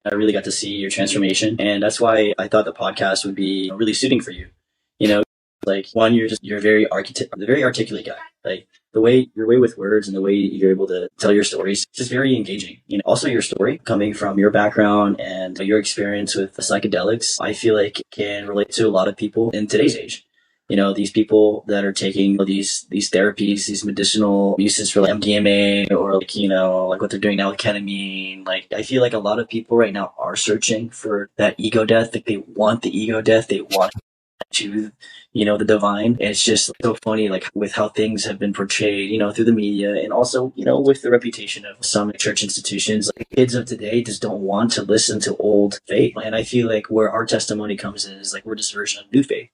I really got to see your transformation, and that's why I thought the podcast would be really suiting for you. You know, like one, you're a very articulate guy. Like your way with words and the way you're able to tell your stories, it's just very engaging. You know, also your story coming from your background and your experience with psychedelics, I feel like can relate to a lot of people in today's age. You know, these people that are taking these therapies, these medicinal uses for like MDMA or like, like what they're doing now with ketamine. Like, I feel like a lot of people right now are searching for that ego death. Like they want the ego death. They want to, the divine. And it's just so funny, like with how things have been portrayed, through the media and also, with the reputation of some church institutions. Like kids of today just don't want to listen to old faith. And I feel like where our testimony comes in is like we're this version of new faith.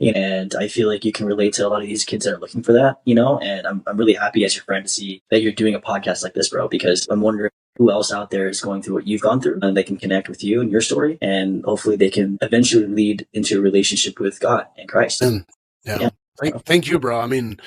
And I feel like you can relate to a lot of these kids that are looking for that, and I'm really happy as your friend to see that you're doing a podcast like this, bro, because I'm wondering who else out there is going through what you've gone through and they can connect with you and your story. And hopefully they can eventually lead into a relationship with God and Christ. Yeah. Thank you, bro. I mean,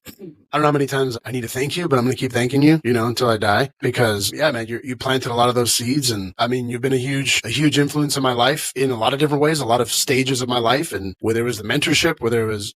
I don't know how many times I need to thank you, but I'm going to keep thanking you, until I die, because yeah, man, you planted a lot of those seeds. And I mean, you've been a huge influence in my life in a lot of different ways, a lot of stages of my life. And whether it was the mentorship, whether it was,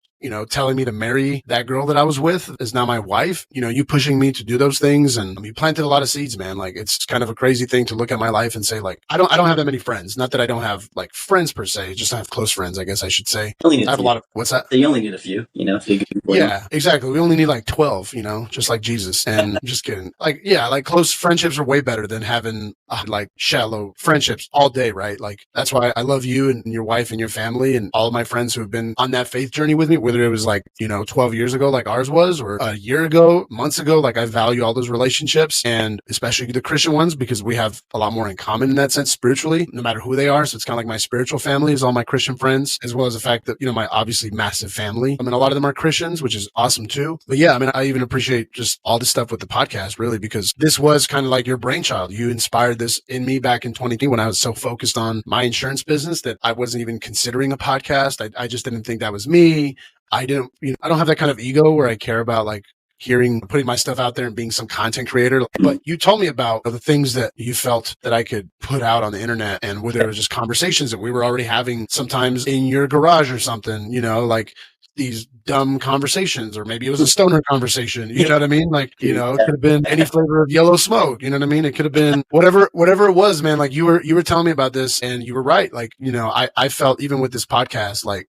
telling me to marry that girl that I was with is now my wife, you pushing me to do those things. And you planted a lot of seeds, man. Like it's kind of a crazy thing to look at my life and say like, I don't have that many friends. Not that I don't have like friends per se, just I have close friends, I guess I should say. I have a lot of, what's that? You only need a few, Yeah, exactly. We only need like 12, just like Jesus. And I'm just kidding. Like, yeah, like close friendships are way better than having like shallow friendships all day, right? Like that's why I love you and your wife and your family and all of my friends who have been on that faith journey with me, whether it was like, 12 years ago, like ours was, or a year ago, months ago. Like I value all those relationships and especially the Christian ones because we have a lot more in common in that sense spiritually, no matter who they are. So it's kind of like my spiritual family is all my Christian friends, as well as the fact that, my obviously massive family. I mean, a lot of them are Christians, which is awesome too. But yeah, I mean, I even appreciate just all the stuff with the podcast really, because this was kind of like your brainchild. You inspired this in me back in 2020 when I was so focused on my insurance business that I wasn't even considering a podcast. I just didn't think that was me. I don't have that kind of ego where I care about like putting my stuff out there and being some content creator. But you told me about the things that you felt that I could put out on the internet and whether it was just conversations that we were already having sometimes in your garage or something, like these dumb conversations, or maybe it was a stoner conversation. You know what I mean? Like, it could have been any flavor of yellow smoke. You know what I mean? It could have been whatever it was, man. Like you were telling me about this and you were right. Like, I felt even with this podcast, like,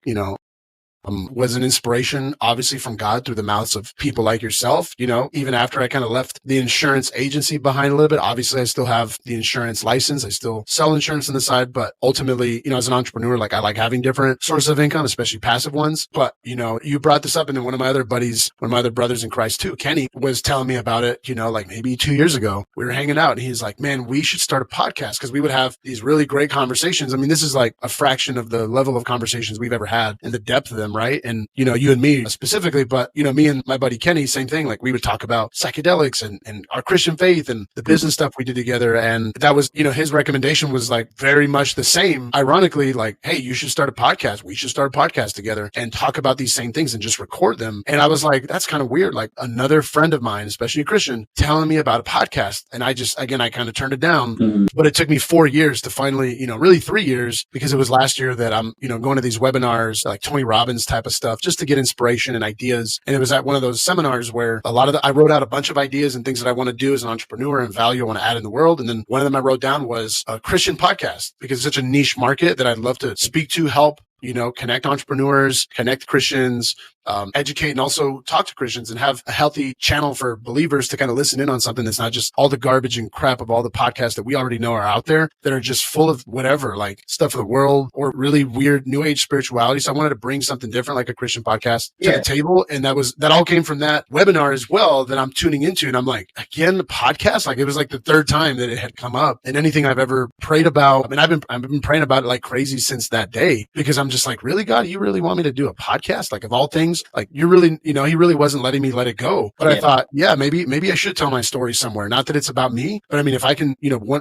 was an inspiration, obviously from God through the mouths of people like yourself, even after I kind of left the insurance agency behind a little bit. Obviously, I still have the insurance license. I still sell insurance on the side, but ultimately, as an entrepreneur, like I like having different sources of income, especially passive ones. But, you brought this up and then one of my other brothers in Christ too, Kenny, was telling me about it, like maybe 2 years ago. We were hanging out and he's like, man, we should start a podcast because we would have these really great conversations. I mean, this is like a fraction of the level of conversations we've ever had and the depth of them. Right. And, you and me specifically, but, me and my buddy Kenny, same thing. Like we would talk about psychedelics and our Christian faith and the business stuff we did together. And that was, his recommendation was like very much the same. Ironically, like, hey, you should start a podcast. We should start a podcast together and talk about these same things and just record them. And I was like, that's kind of weird. Like another friend of mine, especially a Christian, telling me about a podcast. And I kind of turned it down, but it took me 4 years to finally, really 3 years, because it was last year that I'm, going to these webinars, like Tony Robbins type of stuff, just to get inspiration and ideas. And it was at one of those seminars where I wrote out a bunch of ideas and things that I want to do as an entrepreneur and value I want to add in the world. And then one of them I wrote down was a Christian podcast, because it's such a niche market that I'd love to speak to, help, connect entrepreneurs, connect Christians, educate and also talk to Christians and have a healthy channel for believers to kind of listen in on something that's not just all the garbage and crap of all the podcasts that we already know are out there that are just full of whatever, like stuff of the world or really weird new age spirituality. So I wanted to bring something different, like a Christian podcast to the table. And that all came from that webinar as well that I'm tuning into. And I'm like, again, the podcast, like it was like the third time that it had come up, and anything I've ever prayed about. I mean, I've been praying about it like crazy since that day, because I'm just like, really, God, you really want me to do a podcast? Like, of all things, like, you really, he really wasn't letting me let it go. But I thought, yeah, maybe I should tell my story somewhere. Not that it's about me, but I mean, if I can,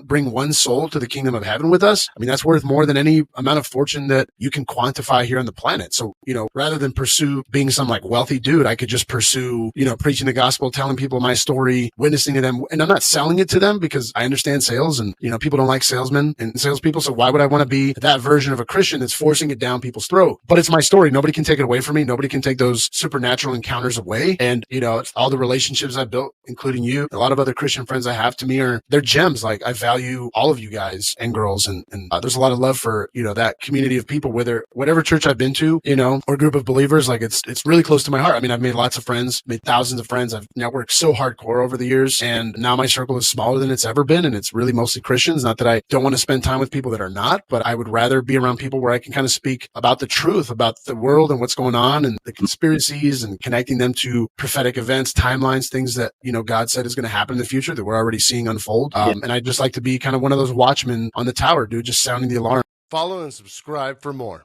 bring one soul to the kingdom of heaven with us, I mean, that's worth more than any amount of fortune that you can quantify here on the planet. So, rather than pursue being some like wealthy dude, I could just pursue, preaching the gospel, telling people my story, witnessing to them. And I'm not selling it to them because I understand sales and, people don't like salesmen and salespeople. So why would I want to be that version of a Christian that's forcing it down people's throat? But it's my story. Nobody can take it away from me. Nobody can take those supernatural encounters away. And, it's all the relationships I've built, including you, a lot of other Christian friends I have, to me they're gems. Like, I value all of you guys and girls. And there's a lot of love for, that community of people, whatever church I've been to, or group of believers. Like, it's really close to my heart. I mean, I've made lots of friends, made thousands of friends. I've networked so hardcore over the years. And now my circle is smaller than it's ever been. And it's really mostly Christians. Not that I don't want to spend time with people that are not, but I would rather be around people where I can kind of speak about the truth, about the world and what's going on and the conspiracies, and connecting them to prophetic events, timelines, things that, God said is going to happen in the future that we're already seeing unfold. And I'd just like to be kind of one of those watchmen on the tower, dude, just sounding the alarm. Follow and subscribe for more.